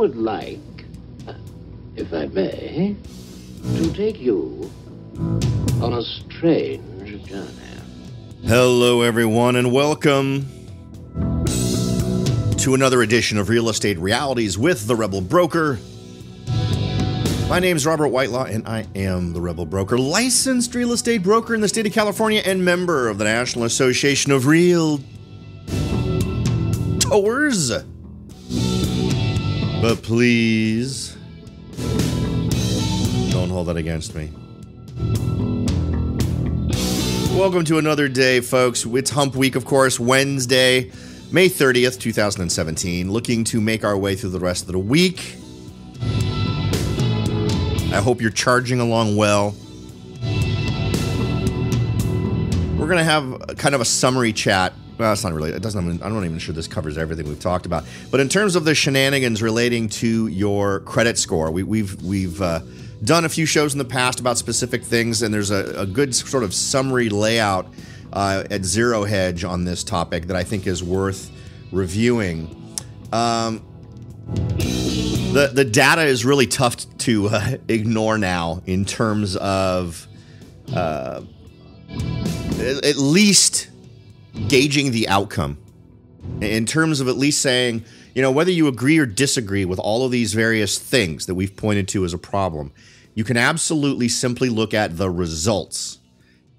would like, if I may, to take you on a strange journey. Hello, everyone, and welcome to another edition of Real Estate Realities with the Rebel Broker. My name is Robert Whitelaw, and I am the Rebel Broker, licensed real estate broker in the state of California and member of the National Association of Realtors. But please, don't hold that against me. Welcome to another day, folks. It's Hump Week, of course, Wednesday, May 30th, 2017. Looking to make our way through the rest of the week. I hope you're charging along well. We're going to have kind of a summary chat. Well, it's not really. I'm not even sure this covers everything we've talked about. But in terms of the shenanigans relating to your credit score, we've done a few shows in the past about specific things, and there's a good sort of summary layout at Zero Hedge on this topic that I think is worth reviewing. The data is really tough to ignore now in terms of at least gauging the outcome. In terms of at least saying, you know, whether you agree or disagree with all of these various things that we've pointed to as a problem, you can absolutely simply look at the results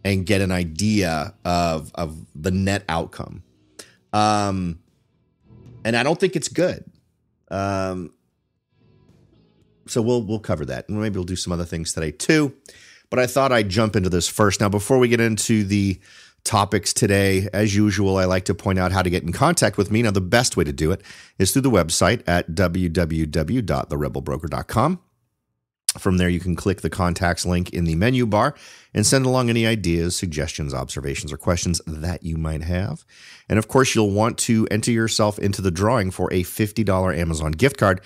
and get an idea of the net outcome. And I don't think it's good. So we'll cover that, and maybe we'll do some other things today too. But I thought I'd jump into this first. Now, before we get into the topics today, as usual, I like to point out how to get in contact with me. Now, the best way to do it is through the website at www.therebelbroker.com. From there, you can click the contacts link in the menu bar and send along any ideas, suggestions, observations, or questions that you might have. And of course, you'll want to enter yourself into the drawing for a $50 Amazon gift card.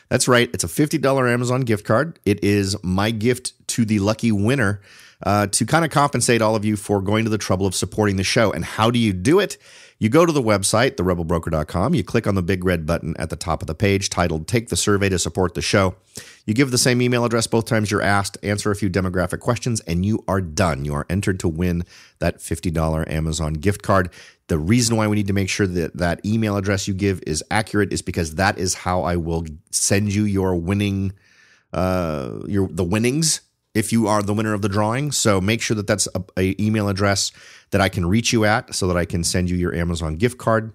That's right. It's a $50 Amazon gift card. It is my gift to the lucky winner to kind of compensate all of you for going to the trouble of supporting the show. And how do you do it? You go to the website, therebelbroker.com. You click on the big red button at the top of the page titled Take the Survey to Support the Show. You give the same email address both times you're asked, answer a few demographic questions, and you are done. You are entered to win that $50 Amazon gift card. The reason why we need to make sure that that email address you give is accurate is because that is how I will send you your winning, the winnings if you are the winner of the drawing. So make sure that that's a email address that I can reach you at so that I can send you your Amazon gift card.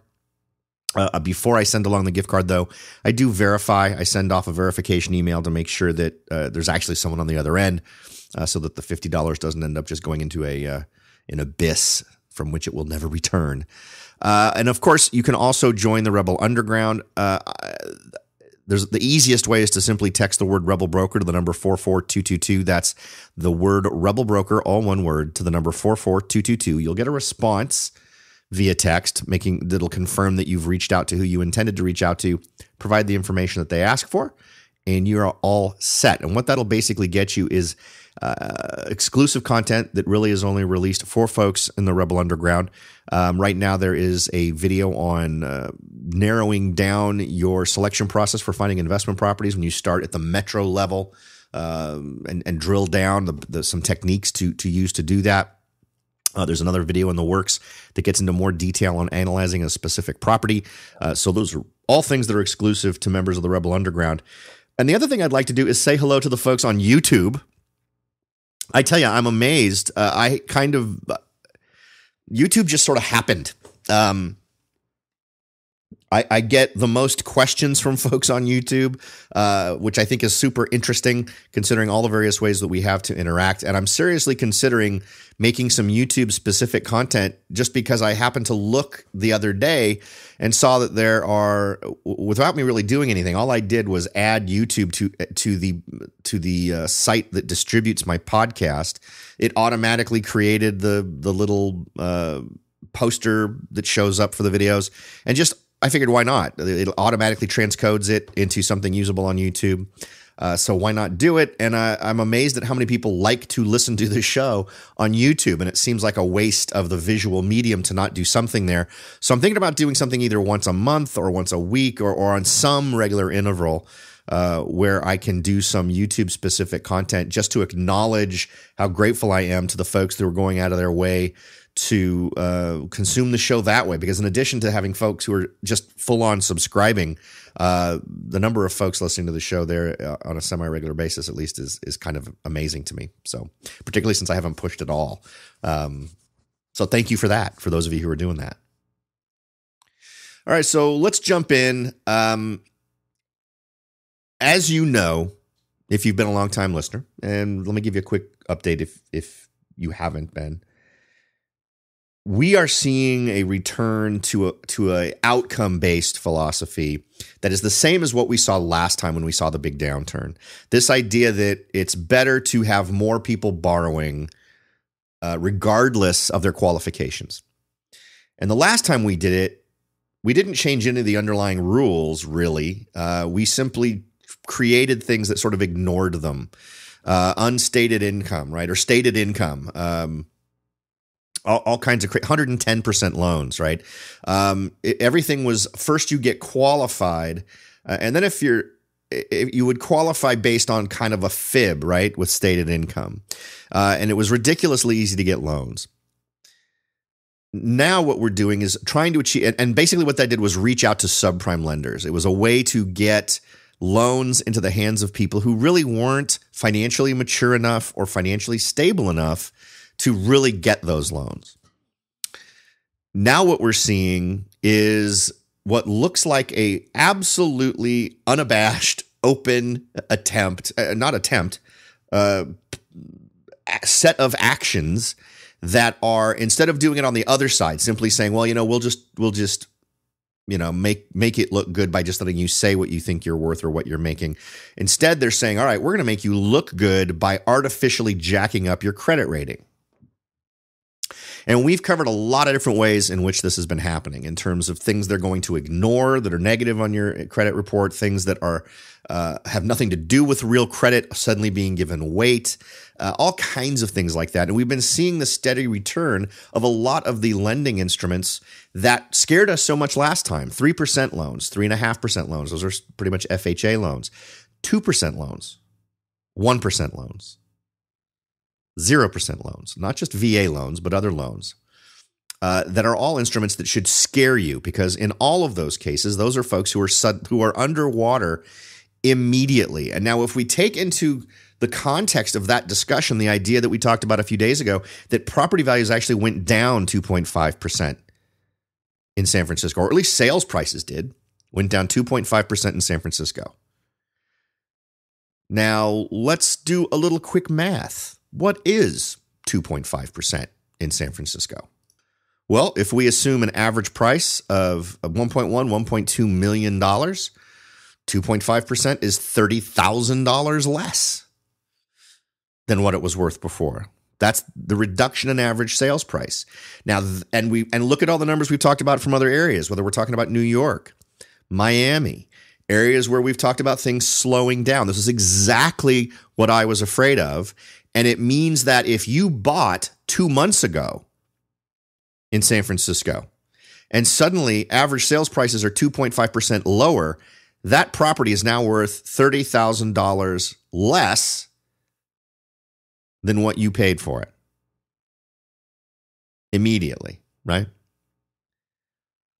Before I send along the gift card, though, I do verify. I send off a verification email to make sure that there's actually someone on the other end so that the $50 doesn't end up just going into an abyss from which it will never return. And of course, you can also join the Rebel Underground. There's the easiest way is to simply text the word Rebel Broker to the number 44222. That's the word Rebel Broker, all one word, to the number 44222. You'll get a response via text, that'll confirm that you've reached out to who you intended to reach out to, provide the information that they ask for, and you're all set. And what that'll basically get you is exclusive content that really is only released for folks in the Rebel Underground. Right now, there is a video on narrowing down your selection process for finding investment properties when you start at the metro level and drill down some techniques to use to do that. There's another video in the works that gets into more detail on analyzing a specific property. So those are all things that are exclusive to members of the Rebel Underground. And the other thing I'd like to do is say hello to the folks on YouTube. I tell you, I'm amazed. YouTube just sort of happened. I get the most questions from folks on YouTube, which I think is super interesting considering all the various ways that we have to interact. And I'm seriously considering making some YouTube specific content just because I happened to look the other day and saw that there are, without me really doing anything, all I did was add YouTube to the site that distributes my podcast. It automatically created the little poster that shows up for the videos, and I figured, why not? It automatically transcodes it into something usable on YouTube. So why not do it? And I'm amazed at how many people like to listen to the show on YouTube. And it seems like a waste of the visual medium to not do something there. So I'm thinking about doing something either once a month or once a week or on some regular interval where I can do some YouTube specific content just to acknowledge how grateful I am to the folks that are going out of their way to consume the show that way. Because in addition to having folks who are just full on subscribing, the number of folks listening to the show there on a semi-regular basis, at least, is kind of amazing to me. So particularly since I haven't pushed at all. So thank you for that, for those of you who are doing that. All right, so let's jump in. As you know, if you've been a long-time listener, and let me give you a quick update if you haven't been, we are seeing a return to a outcome-based philosophy that is the same as what we saw last time when we saw the big downturn. This idea that it's better to have more people borrowing regardless of their qualifications. And the last time we did it, we didn't change any of the underlying rules, really. We simply created things that sort of ignored them. Unstated income, right? Or stated income. All kinds of 110% loans, right? Everything was first you get qualified, and then if you would qualify based on kind of a fib, right, with stated income, and it was ridiculously easy to get loans. Now what we're doing is trying to achieve, and basically what that did was reach out to subprime lenders. It was a way to get loans into the hands of people who really weren't financially mature enough or financially stable enough to really get those loans. Now what we're seeing is what looks like a absolutely unabashed, open set of actions that are, instead of doing it on the other side, simply saying, well, we'll just make it look good by just letting you say what you think you're worth or what you're making. Instead, they're saying, all right, we're going to make you look good by artificially jacking up your credit rating. And we've covered a lot of different ways in which this has been happening in terms of things they're going to ignore that are negative on your credit report, things that are have nothing to do with real credit suddenly being given weight, all kinds of things like that. And we've been seeing the steady return of a lot of the lending instruments that scared us so much last time. 3% loans, 3.5% loans. Those are pretty much FHA loans. 2% loans, 1% loans. 0% loans, not just VA loans, but other loans that are all instruments that should scare you, because in all of those cases, those are folks who are underwater immediately. And now if we take into the context of that discussion, the idea that we talked about a few days ago, that property values actually went down 2.5% in San Francisco, or at least sales prices went down 2.5% in San Francisco. Now let's do a little quick math. What is 2.5% in San Francisco? Well, if we assume an average price of $1.2 million, 2.5% is $30,000 less than what it was worth before. That's the reduction in average sales price. Now, and look at all the numbers we've talked about from other areas, whether we're talking about New York, Miami, areas where we've talked about things slowing down. This is exactly what I was afraid of. And it means that if you bought 2 months ago in San Francisco and suddenly average sales prices are 2.5% lower, that property is now worth $30,000 less than what you paid for it immediately, right?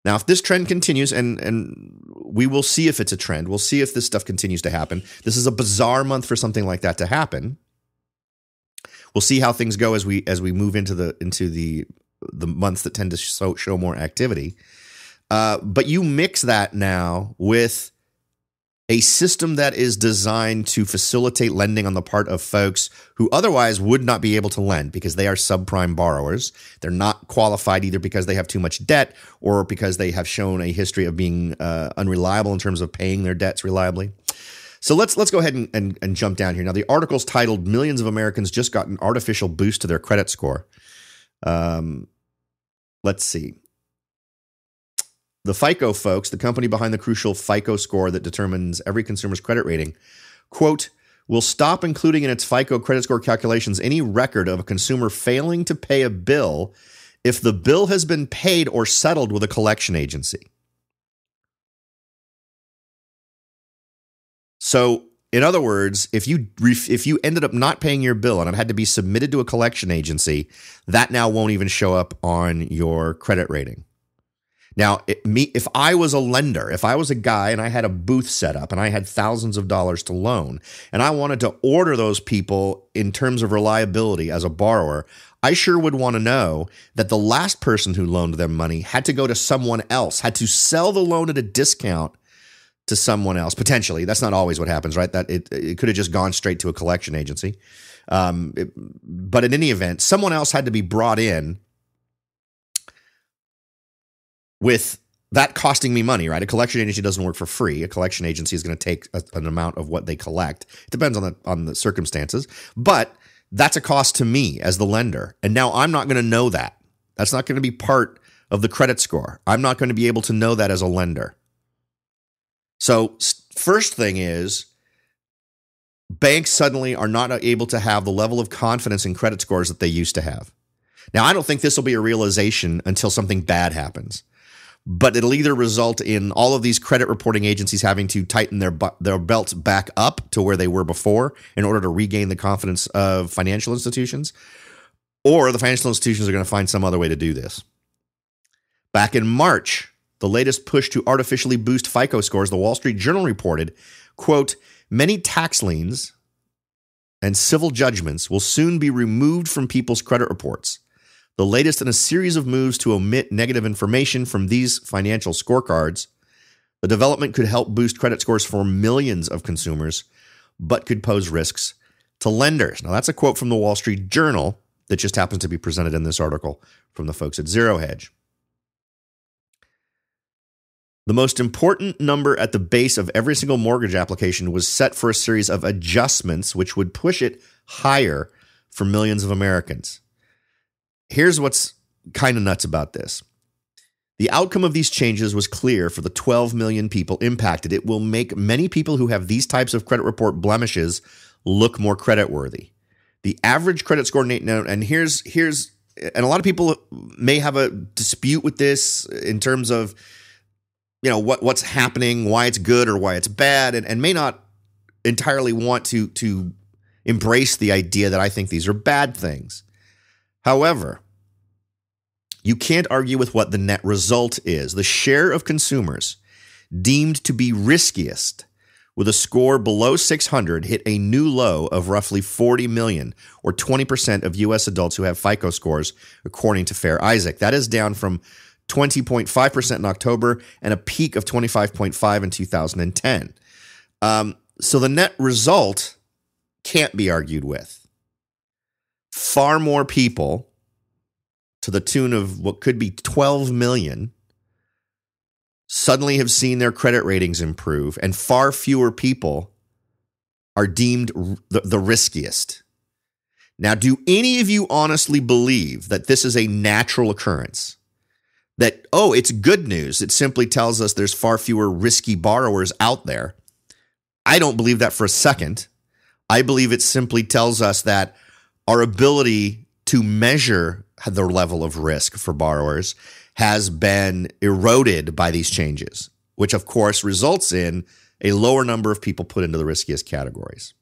Now, if this trend continues, and we will see if it's a trend, we'll see if this stuff continues to happen. This is a bizarre month for something like that to happen. We'll see how things go as we move into the months that tend to show more activity. But you mix that now with a system that is designed to facilitate lending on the part of folks who otherwise would not be able to lend because they are subprime borrowers. They're not qualified either because they have too much debt or because they have shown a history of being unreliable in terms of paying their debts reliably. So let's go ahead and jump down here. Now, the article's titled "Millions of Americans Just Got an Artificial Boost to Their Credit Score." Let's see. The FICO folks, the company behind the crucial FICO score that determines every consumer's credit rating, quote, will stop including in its FICO credit score calculations any record of a consumer failing to pay a bill if the bill has been paid or settled with a collection agency. So, in other words, if you ended up not paying your bill and it had to be submitted to a collection agency, that now won't even show up on your credit rating. Now, if I was a lender, if I was a guy and I had a booth set up and I had thousands of dollars to loan and I wanted to order those people in terms of reliability as a borrower, I sure would want to know that the last person who loaned them money had to go to someone else, had to sell the loan at a discount to someone else, potentially. That's not always what happens, right? That it could have just gone straight to a collection agency. But in any event, someone else had to be brought in with that costing me money, right? A collection agency doesn't work for free. A collection agency is going to take an amount of what they collect. It depends on the circumstances, but that's a cost to me as the lender. And now I'm not going to know that. That's not going to be part of the credit score. I'm not going to be able to know that as a lender. So first thing is, banks suddenly are not able to have the level of confidence in credit scores that they used to have. Now, I don't think this will be a realization until something bad happens. But it'll either result in all of these credit reporting agencies having to tighten their belts back up to where they were before in order to regain the confidence of financial institutions, or the financial institutions are going to find some other way to do this. Back in March, the latest push to artificially boost FICO scores, the Wall Street Journal reported, quote, many tax liens and civil judgments will soon be removed from people's credit reports. The latest in a series of moves to omit negative information from these financial scorecards. The development could help boost credit scores for millions of consumers, but could pose risks to lenders. Now, that's a quote from the Wall Street Journal that just happens to be presented in this article from the folks at Zero Hedge. The most important number at the base of every single mortgage application was set for a series of adjustments which would push it higher for millions of Americans. Here's what's kind of nuts about this. The outcome of these changes was clear for the 12 million people impacted. It will make many people who have these types of credit report blemishes look more creditworthy. The average credit score, and here's, and a lot of people may have a dispute with this in terms of, you know, what's happening, why it's good or why it's bad, and may not entirely want to embrace the idea that I think these are bad things. However, you can't argue with what the net result is. The share of consumers deemed to be riskiest with a score below 600 hit a new low of roughly 40 million, or 20% of U.S. adults who have FICO scores, according to Fair Isaac. That is down from 20.5% in October and a peak of 25.5% in 2010. So the net result can't be argued with. Far more people, to the tune of what could be 12 million, suddenly have seen their credit ratings improve, and far fewer people are deemed the riskiest. Now, do any of you honestly believe that this is a natural occurrence? That, oh, it's good news. It simply tells us there's far fewer risky borrowers out there. I don't believe that for a second. I believe it simply tells us that our ability to measure the level of risk for borrowers has been eroded by these changes, which of course results in a lower number of people put into the riskiest categories.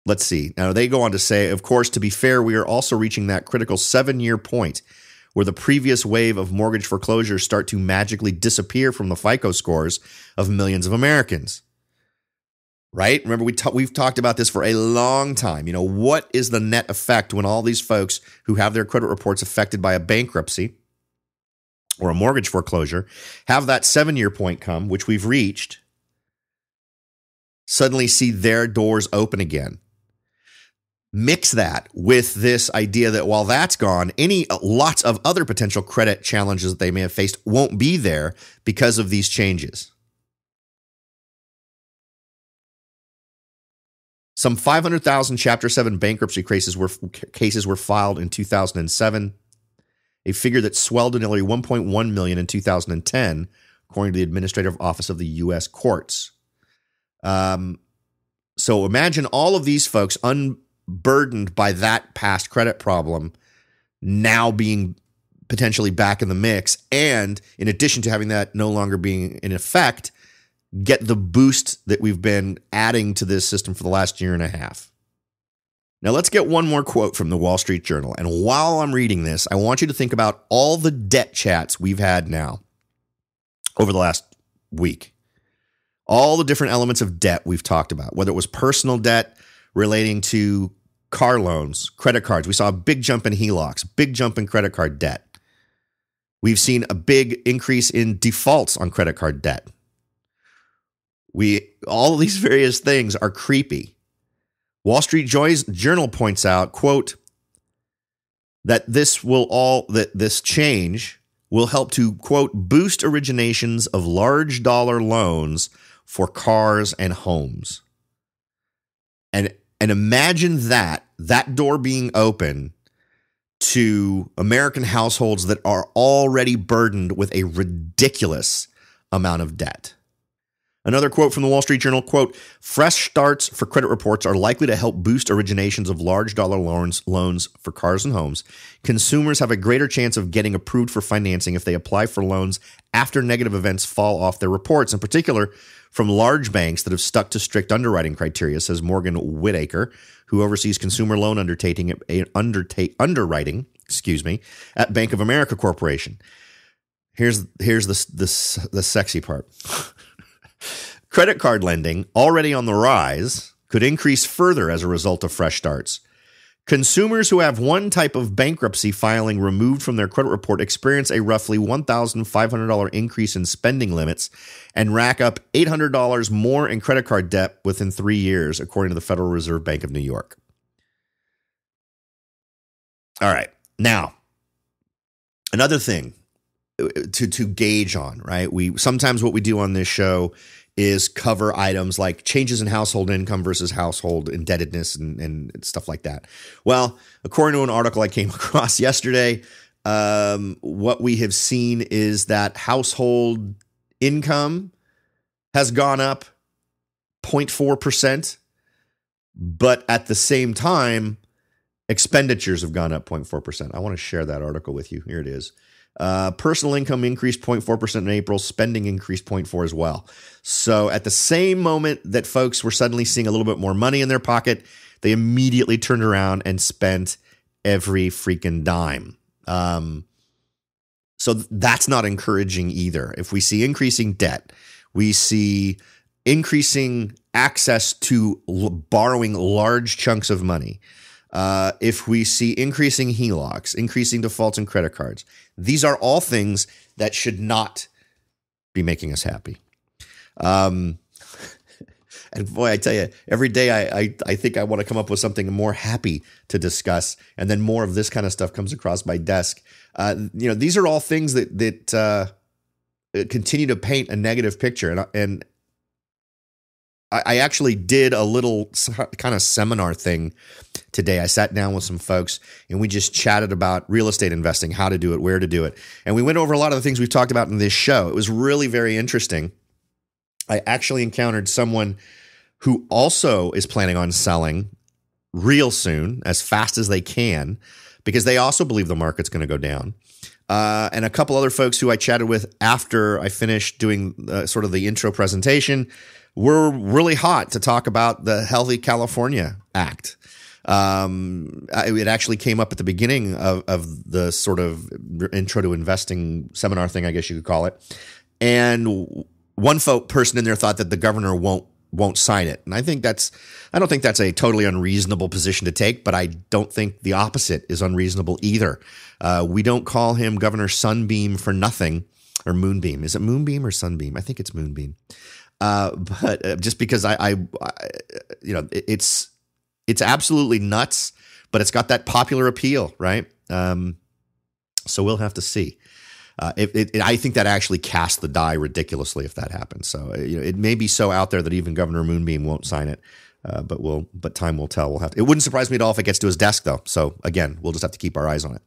Let's see. Now, they go on to say, of course, to be fair, we are also reaching that critical 7-year point where the previous wave of mortgage foreclosures start to magically disappear from the FICO scores of millions of Americans. Right? Remember, we've talked about this for a long time. You know, what is the net effect when all these folks who have their credit reports affected by a bankruptcy or a mortgage foreclosure have that 7-year point come, which we've reached, suddenly see their doors open again? Mix that with this idea that while that's gone, lots of other potential credit challenges that they may have faced won't be there because of these changes. Some 500,000 Chapter 7 bankruptcy cases were filed in 2007, a figure that swelled to nearly 1.1 million in 2010, according to the Administrative Office of the U.S. Courts. So imagine all of these folks unburdened by that past credit problem now being potentially back in the mix. And in addition to having that no longer being in effect, get the boost that we've been adding to this system for the last year and a half. Now let's get one more quote from the Wall Street Journal. And while I'm reading this, I want you to think about all the debt chats we've had now over the last week. All the different elements of debt we've talked about, whether it was personal debt relating to car loans, credit cards. We saw a big jump in HELOCs, big jump in credit card debt. We've seen a big increase in defaults on credit card debt. All of these various things are creepy. Wall Street Journal points out, quote, that this change will help to, quote, boost originations of large dollar loans for cars and homes. And imagine that door being open to American households that are already burdened with a ridiculous amount of debt. Another quote from the Wall Street Journal, quote, fresh starts for credit reports are likely to help boost originations of large dollar loans for cars and homes. Consumers have a greater chance of getting approved for financing if they apply for loans after negative events fall off their reports, in particular from large banks that have stuck to strict underwriting criteria, says Morgan Whitaker, who oversees consumer loan underwriting at Bank of America Corporation. Here's the sexy part. Credit card lending, already on the rise, could increase further as a result of fresh starts. Consumers who have one type of bankruptcy filing removed from their credit report experience a roughly $1,500 increase in spending limits and rack up $800 more in credit card debt within 3 years, according to the Federal Reserve Bank of New York. All right. Now, another thing to gauge on, right? Sometimes what we do on this show is cover items like changes in household income versus household indebtedness and stuff like that. Well, according to an article I came across yesterday, what we have seen is that household income has gone up 0.4%, but at the same time, expenditures have gone up 0.4%. I want to share that article with you. Here it is. Personal income increased 0.4% in April. Spending increased 0.4% as well. So at the same moment that folks were suddenly seeing a little bit more money in their pocket, they immediately turned around and spent every freaking dime. So that's not encouraging either. If we see increasing debt, we see increasing access to borrowing large chunks of money. If we see increasing HELOCs, increasing defaults in credit cards, these are all things that should not be making us happy. And boy, I tell you, every day I think I want to come up with something more happy to discuss, and then more of this kind of stuff comes across my desk. These are all things that continue to paint a negative picture, and I actually did a little kind of seminar thing today. I sat down with some folks and we just chatted about real estate investing, how to do it, where to do it. And we went over a lot of the things we've talked about in this show. It was really very interesting. I actually encountered someone who also is planning on selling real soon, as fast as they can, because they also believe the market's going to go down. And a couple other folks who I chatted with after I finished doing sort of the intro presentation were really hot to talk about the Healthy California Act. It actually came up at the beginning of the sort of intro to investing seminar thing, I guess you could call it. And one person in there thought that the governor won't sign it. And I don't think that's a totally unreasonable position to take, but I don't think the opposite is unreasonable either. We don't call him Governor Sunbeam for nothing, or Moonbeam. Is it Moonbeam or Sunbeam? I think it's Moonbeam. But just because it's absolutely nuts, but it's got that popular appeal, right? So we'll have to see. I think that actually casts the die ridiculously if that happens. So it may be so out there that even Governor Moonbeam won't sign it, but time will tell. It wouldn't surprise me at all if it gets to his desk, though. So again, we'll just have to keep our eyes on it.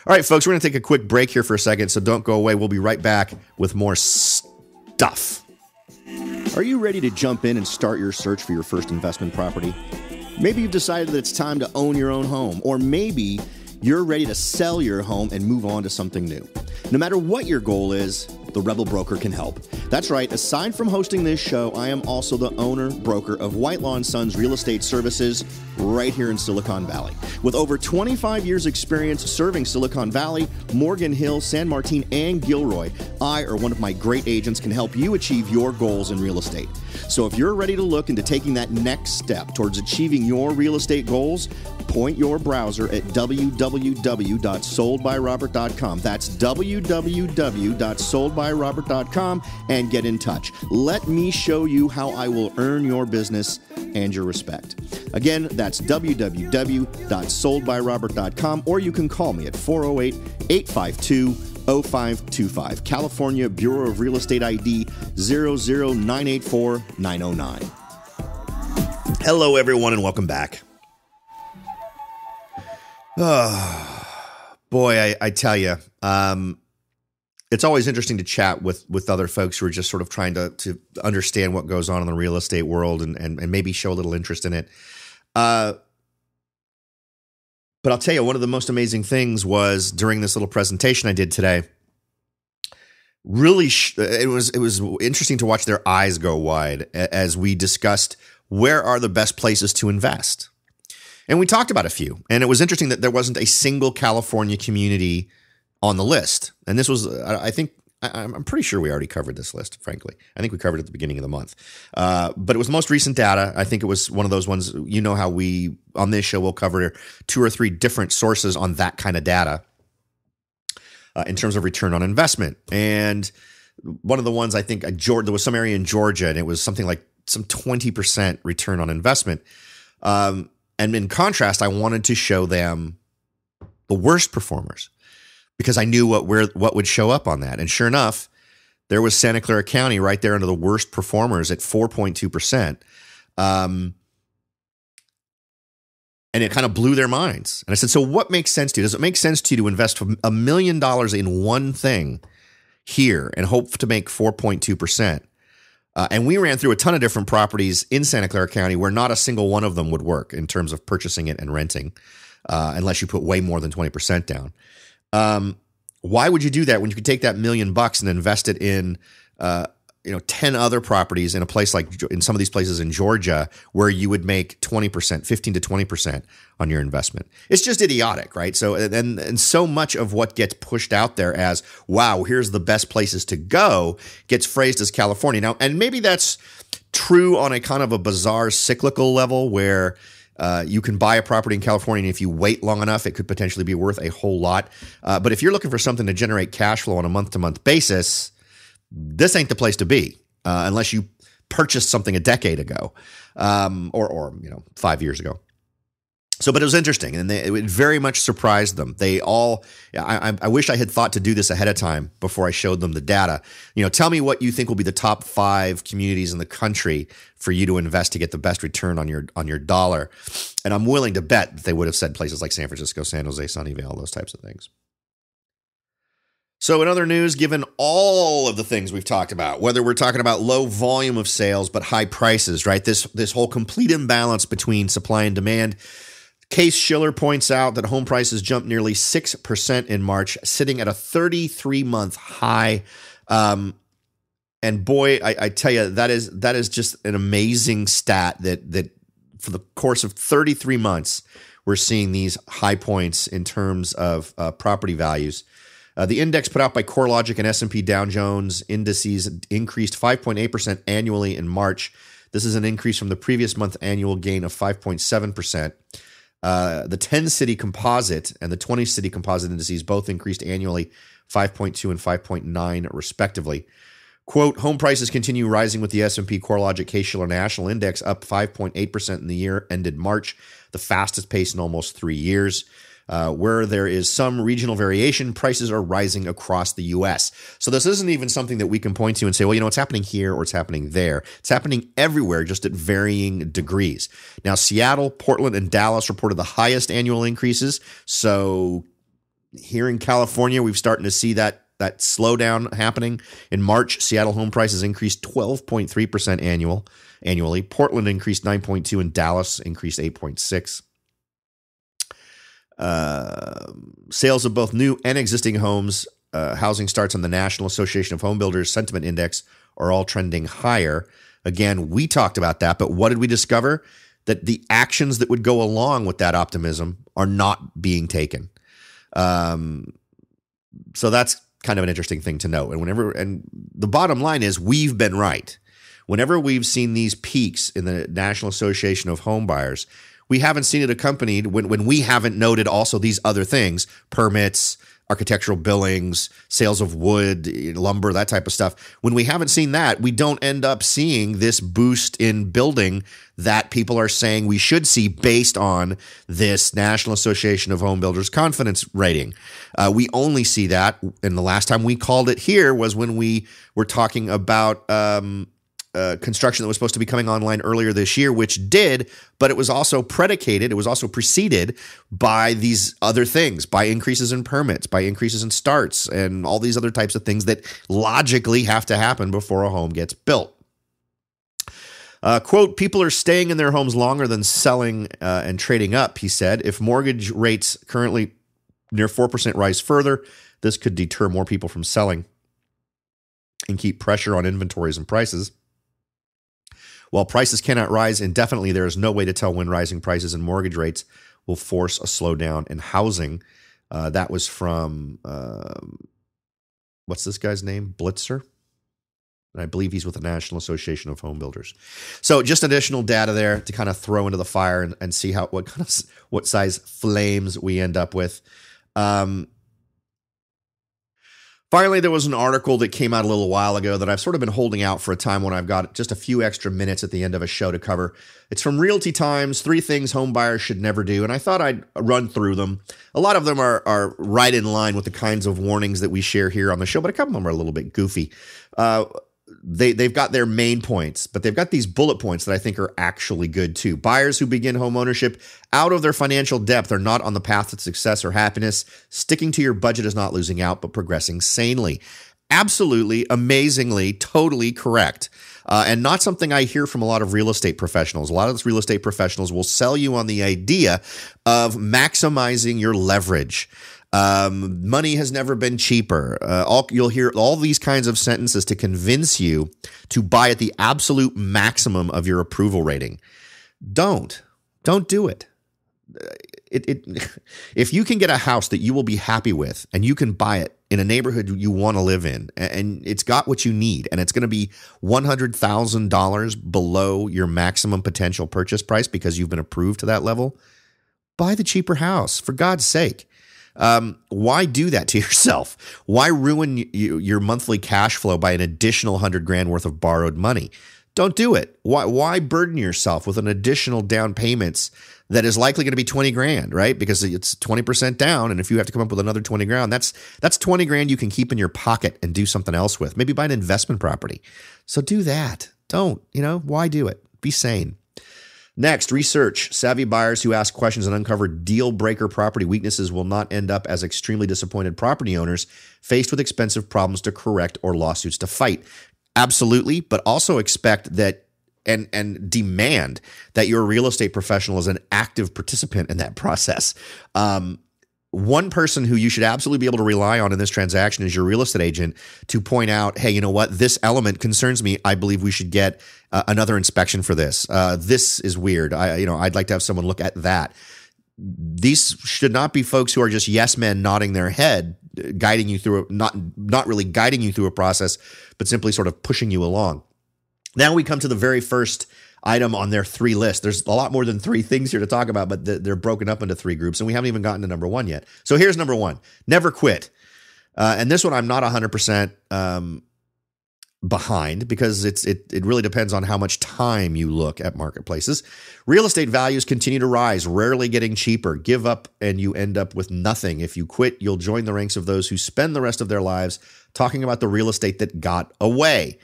All right, folks, we're going to take a quick break here for a second, so don't go away. We'll be right back with more stuff. Are you ready to jump in and start your search for your first investment property? Maybe you've decided that it's time to own your own home, or maybe you're ready to sell your home and move on to something new. No matter what your goal is, the Rebel Broker can help. That's right, aside from hosting this show, I am also the owner, broker of Whitelaw & Sons Real Estate Services right here in Silicon Valley. With over 25 years experience serving Silicon Valley, Morgan Hill, San Martin, and Gilroy, I or one of my great agents can help you achieve your goals in real estate. So if you're ready to look into taking that next step towards achieving your real estate goals, point your browser at www.soldbyrobert.com. That's www.soldbyrobert.com and get in touch. Let me show you how I will earn your business and your respect. Again, that's www.soldbyrobert.com, or you can call me at 408-852-0525. California Bureau of Real Estate ID 00984-909. Hello, everyone, and welcome back. Oh, boy, I tell you, it's always interesting to chat with other folks who are just sort of trying to understand what goes on in the real estate world and maybe show a little interest in it. But I'll tell you, one of the most amazing things was during this little presentation I did today. Really, it was interesting to watch their eyes go wide as we discussed where are the best places to invest. And we talked about a few, and it was interesting that there wasn't a single California community on the list. And this was, I'm pretty sure we already covered this list, frankly. I think we covered it at the beginning of the month. But it was most recent data. I think it was one of those ones, you know how we, on this show, we'll cover 2 or 3 different sources on that kind of data in terms of return on investment. And one of the ones I think, there was some area in Georgia, and it was something like some 20% return on investment. And in contrast, I wanted to show them the worst performers because I knew what would show up on that. And sure enough, there was Santa Clara County right there under the worst performers at 4.2%. And it kind of blew their minds. And I said, so what makes sense to you? Does it make sense to you to invest $1 million in one thing here and hope to make 4.2%? And we ran through a ton of different properties in Santa Clara County where not a single one of them would work in terms of purchasing it and renting, unless you put way more than 20% down. Why would you do that when you could take that $1 million and invest it in 10 other properties in a place like in some of these places in Georgia where you would make 20%, 15 to 20% on your investment? It's just idiotic, right? So, and so much of what gets pushed out there as, wow, here's the best places to go gets phrased as California. Now, and maybe that's true on a kind of a bizarre cyclical level where you can buy a property in California, and if you wait long enough, it could potentially be worth a whole lot. But if you're looking for something to generate cash flow on a month-to-month basis, this ain't the place to be unless you purchased something a decade ago or 5 years ago. So, but it was interesting, and it very much surprised them. They all, I wish I had thought to do this ahead of time before I showed them the data. Tell me what you think will be the top 5 communities in the country for you to invest to get the best return on your dollar. And I'm willing to bet that they would have said places like San Francisco, San Jose, Sunnyvale, those types of things. So in other news, given all of the things we've talked about, whether we're talking about low volume of sales but high prices, right? This whole complete imbalance between supply and demand. Case Shiller points out that home prices jumped nearly 6% in March, sitting at a 33-month high. And boy, I tell you, that is just an amazing stat that for the course of 33 months, we're seeing these high points in terms of property values. The index put out by CoreLogic and S&P Dow Jones indices increased 5.8% annually in March. This is an increase from the previous month annual gain of 5.7%. The 10-city composite and the 20-city composite indices both increased annually 5.2 and 5.9 respectively. Quote, home prices continue rising with the S&P CoreLogic Case-Shiller National Index up 5.8% in the year ended March, the fastest pace in almost 3 years. Where there is some regional variation, prices are rising across the U.S. So this isn't even something that we can point to and say, well, it's happening here or it's happening there. It's happening everywhere, just at varying degrees. Now, Seattle, Portland, and Dallas reported the highest annual increases. So here in California, we've started to see that that slowdown happening. In March, Seattle home prices increased 12.3% annually. Portland increased 9.2%, and Dallas increased 8.6%. Sales of both new and existing homes, housing starts on the National Association of Home Builders Sentiment Index are all trending higher. Again, we talked about that, but what did we discover? That the actions that would go along with that optimism are not being taken. So that's kind of an interesting thing to know. And the bottom line is we've been right. Whenever we've seen these peaks in the National Association of Home Buyers, we haven't seen it accompanied when we haven't noted also these other things, permits, architectural billings, sales of wood, lumber, that type of stuff. When we haven't seen that, we don't end up seeing this boost in building that people are saying we should see based on this National Association of Home Builders confidence rating. We only see that, and the last time we called it here was when we were talking about construction that was supposed to be coming online earlier this year, which did, but it was also preceded by these other things, by increases in permits, by increases in starts, and all these other types of things that logically have to happen before a home gets built. Quote, people are staying in their homes longer than selling and trading up, he said. If mortgage rates currently near 4% rise further, this could deter more people from selling and keep pressure on inventories and prices. While prices cannot rise indefinitely, there is no way to tell when rising prices and mortgage rates will force a slowdown in housing. That was from, what's this guy's name? Blitzer? And I believe he's with the National Association of Home Builders. So just additional data there to kind of throw into the fire and see what size flames we end up with. Finally, there was an article that came out a little while ago that I've sort of been holding out for a time when I've got just a few extra minutes at the end of a show to cover. It's from Realty Times, 3 things home buyers should never do, and I thought I'd run through them. A lot of them are right in line with the kinds of warnings that we share here on the show, but a couple of them are a little bit goofy. They've got their main points, but they've got these bullet points that I think are actually good too. Buyers who begin home ownership out of their financial depth are not on the path to success or happiness. Sticking to your budget is not losing out, but progressing sanely. Absolutely, amazingly, totally correct. And not something I hear from a lot of real estate professionals. A lot of those real estate professionals will sell you on the idea of maximizing your leverage. Money has never been cheaper. You'll hear all these kinds of sentences to convince you to buy at the absolute maximum of your approval rating. Don't do it. If you can get a house that you will be happy with and you can buy it in a neighborhood you want to live in and it's got what you need and it's going to be $100,000 below your maximum potential purchase price because you've been approved to that level, buy the cheaper house, for God's sake. Why do that to yourself? Why ruin your monthly cash flow by an additional $100,000 worth of borrowed money? Don't do it. Why burden yourself with an additional down payments that is likely going to be $20,000, right? Because it's 20% down. And if you have to come up with another $20,000, that's $20,000 you can keep in your pocket and do something else with. Maybe buy an investment property. So do that. Don't, why do it? Be sane. Next, research. Savvy buyers who ask questions and uncover deal-breaker property weaknesses will not end up as extremely disappointed property owners faced with expensive problems to correct or lawsuits to fight. Absolutely, but also expect that and demand that your real estate professional is an active participant in that process. One person who you should absolutely be able to rely on in this transaction is your real estate agent to point out, hey, you know what? This element concerns me. I believe we should get another inspection for this. This is weird. I'd like to have someone look at that. These should not be folks who are just yes men nodding their head, guiding you through not really guiding you through a process, but simply sort of pushing you along. Now we come to the very first item on their 3 list. There's a lot more than 3 things here to talk about, but they're broken up into 3 groups, and we haven't even gotten to number 1 yet. So here's number 1: never quit. And this one I'm not 100% behind because it really depends on how much time you look at marketplaces. Real estate values continue to rise, rarely getting cheaper. Give up and you end up with nothing. If you quit, you'll join the ranks of those who spend the rest of their lives talking about the real estate that got away.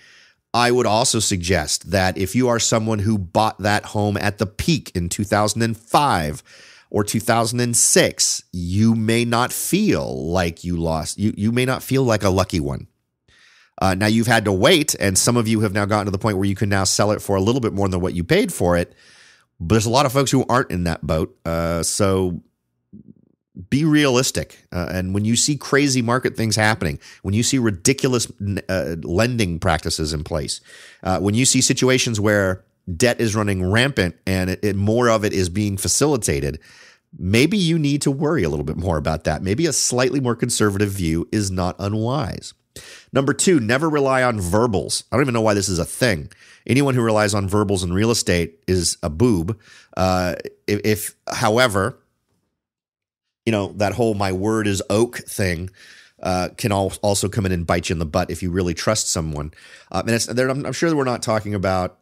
I would also suggest that if you are someone who bought that home at the peak in 2005, or 2006, you may not feel like you lost. You may not feel like a lucky one. Now you've had to wait, and some of you have now gotten to the point where you can now sell it for a little bit more than what you paid for it. But there's a lot of folks who aren't in that boat. So be realistic. And when you see crazy market things happening, when you see ridiculous lending practices in place, when you see situations where debt is running rampant and more of it is being facilitated, maybe you need to worry a little bit more about that. Maybe a slightly more conservative view is not unwise. Number 2, never rely on verbals. I don't even know why this is a thing. Anyone who relies on verbals in real estate is a boob. However, that whole "my word is oak" thing can also come in and bite you in the butt if you really trust someone. And I'm sure that we're not talking about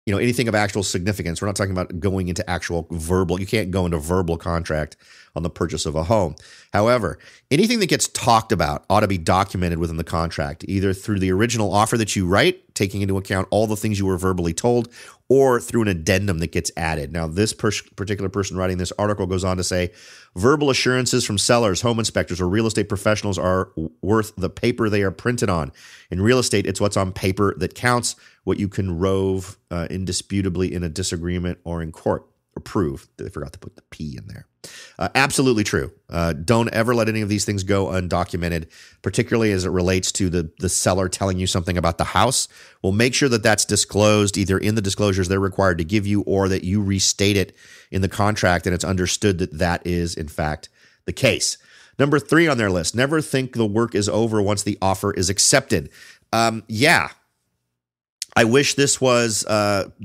anything of actual significance. We're not talking about going into actual verbal. You can't go into verbal contract on the purchase of a home. However, anything that gets talked about ought to be documented within the contract, either through the original offer that you write, taking into account all the things you were verbally told, or through an addendum that gets added. Now, this particular person writing this article goes on to say, verbal assurances from sellers, home inspectors, or real estate professionals are worth the paper they are printed on. In real estate, it's what's on paper that counts, what you can rove indisputably in a disagreement or in court, or prove. They forgot to put the P in there. Absolutely true. Don't ever let any of these things go undocumented, particularly as it relates to the seller telling you something about the house. Well, make sure that that's disclosed either in the disclosures they're required to give you, or that you restate it in the contract and it's understood that that is, in fact, the case. Number 3 on their list, never think the work is over once the offer is accepted. Yeah. I wish this was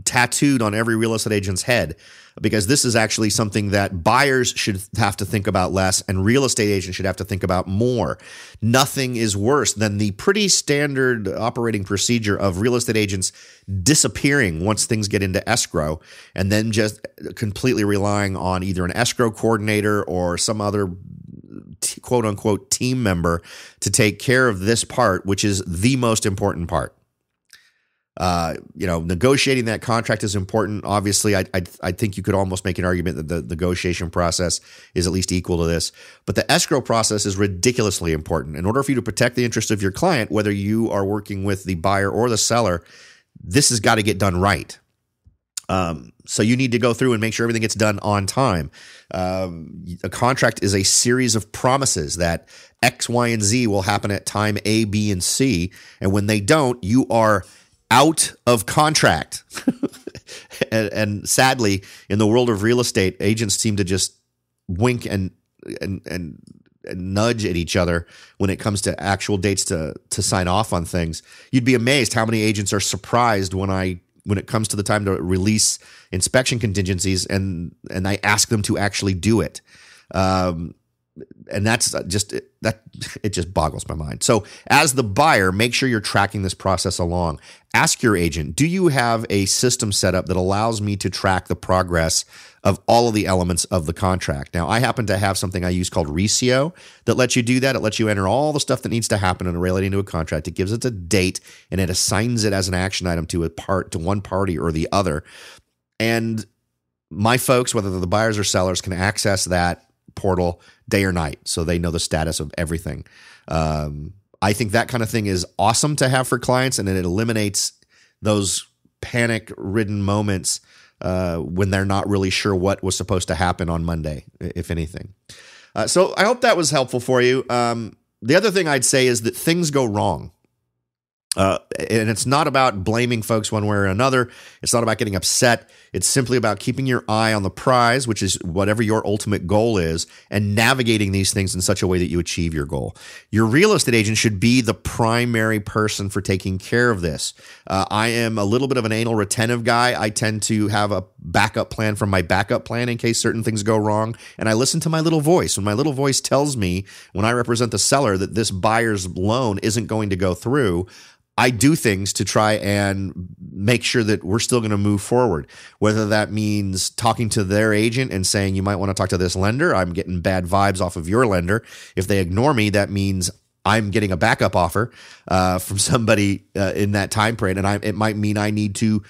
tattooed on every real estate agent's head, because this is actually something that buyers should have to think about less and real estate agents should have to think about more. Nothing is worse than the pretty standard operating procedure of real estate agents disappearing once things get into escrow, and then just completely relying on either an escrow coordinator or some other quote unquote team member to take care of this part, which is the most important part. Negotiating that contract is important. Obviously, I think you could almost make an argument that the negotiation process is at least equal to this. But the escrow process is ridiculously important. In order for you to protect the interest of your client, whether you are working with the buyer or the seller, this has got to get done right. So you need to go through and make sure everything gets done on time. A contract is a series of promises that X, Y, and Z will happen at time A, B, and C. And when they don't, you are out of contract. and sadly, in the world of real estate, agents seem to just wink and nudge at each other when it comes to actual dates to sign off on things. You'd be amazed how many agents are surprised when it comes to the time to release inspection contingencies and I ask them to actually do it. And that's just it just boggles my mind. So as the buyer, make sure you're tracking this process along. Ask your agent, do you have a system set up that allows me to track the progress of all of the elements of the contract? Now, I happen to have something I use called Recio that lets you do that. It lets you enter all the stuff that needs to happen in relating to a contract. It gives it a date and it assigns it as an action item to one party or the other. And my folks, whether they're the buyers or sellers, can access that portal day or night, so they know the status of everything. I think that kind of thing is awesome to have for clients, and it eliminates those panic-ridden moments when they're not really sure what was supposed to happen on Monday, if anything. So I hope that was helpful for you. The other thing I'd say is that things go wrong. And it's not about blaming folks one way or another. It's not about getting upset. It's simply about keeping your eye on the prize, which is whatever your ultimate goal is, and navigating these things in such a way that you achieve your goal. Your real estate agent should be the primary person for taking care of this. I am a little bit of an anal retentive guy. I tend to have a backup plan from my backup plan in case certain things go wrong. And I listen to my little voice. When my little voice tells me, when I represent the seller, that this buyer's loan isn't going to go through, I do things to try and make sure that we're still going to move forward, whether that means talking to their agent and saying, you might want to talk to this lender. I'm getting bad vibes off of your lender. If they ignore me, that means I'm getting a backup offer from somebody in that time frame, and it might mean I need to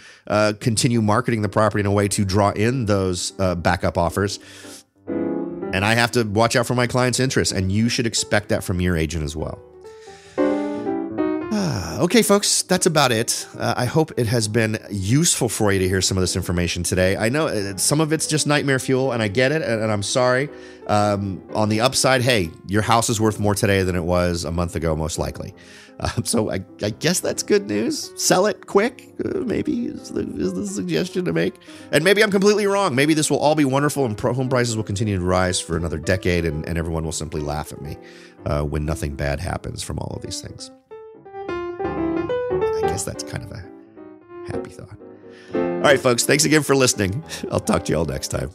continue marketing the property in a way to draw in those backup offers. And I have to watch out for my client's interests, and you should expect that from your agent as well. Okay, folks, that's about it. I hope it has been useful for you to hear some of this information today. I know some of it's just nightmare fuel, and I get it, and I'm sorry. On the upside, hey, your house is worth more today than it was a month ago, most likely. So I guess that's good news. Sell it quick, maybe is the suggestion to make. And maybe I'm completely wrong. Maybe this will all be wonderful, and home prices will continue to rise for another decade, and everyone will simply laugh at me when nothing bad happens from all of these things. I guess that's kind of a happy thought. All right, folks, thanks again for listening. I'll talk to you all next time.